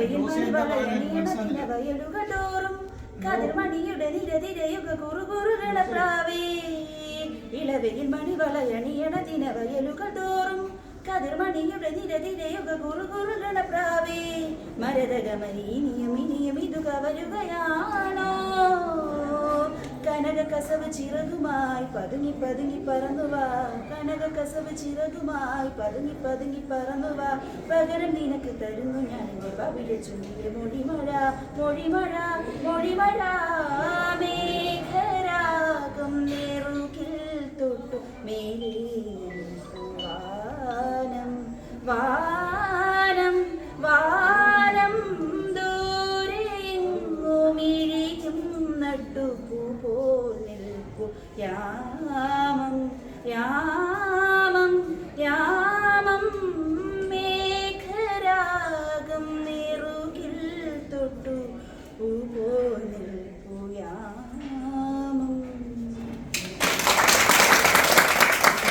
ഇളവയിൽ മണിവളയണിയണ വയലുകൾ തോറും കതിർമണിയുടെ നിരതിരയുക കുറുകുറുകളപ്രാവേ ഇളവയിൽ മണിവളയണിയണ ദിനവയലുകൾ തോറും കതിർമണിയുടെ നിരതിരയുക കുറുകുറുകളപ്രാവേ മരതകമനിയും ഇനിയും ഇതു കവരുകയാണോ കനക കസവ് ചിറകുമായി പതുങ്ങി പതുങ്ങി പറന്നുവാ കനക കസവ് ചിറകുമായി പതുങ്ങി പതുങ്ങി പറന്നുവാ പകരം നിനക്ക് തരുന്നു ഞാൻ എൻ്റെ പവിഴ ചുണ്ടിലെ മൊഴിമഴ മൊഴിമഴ മൊഴിമഴ മേഘരാഗം നേറുകിൽ തൊട്ടു മേലേ വാനം വാ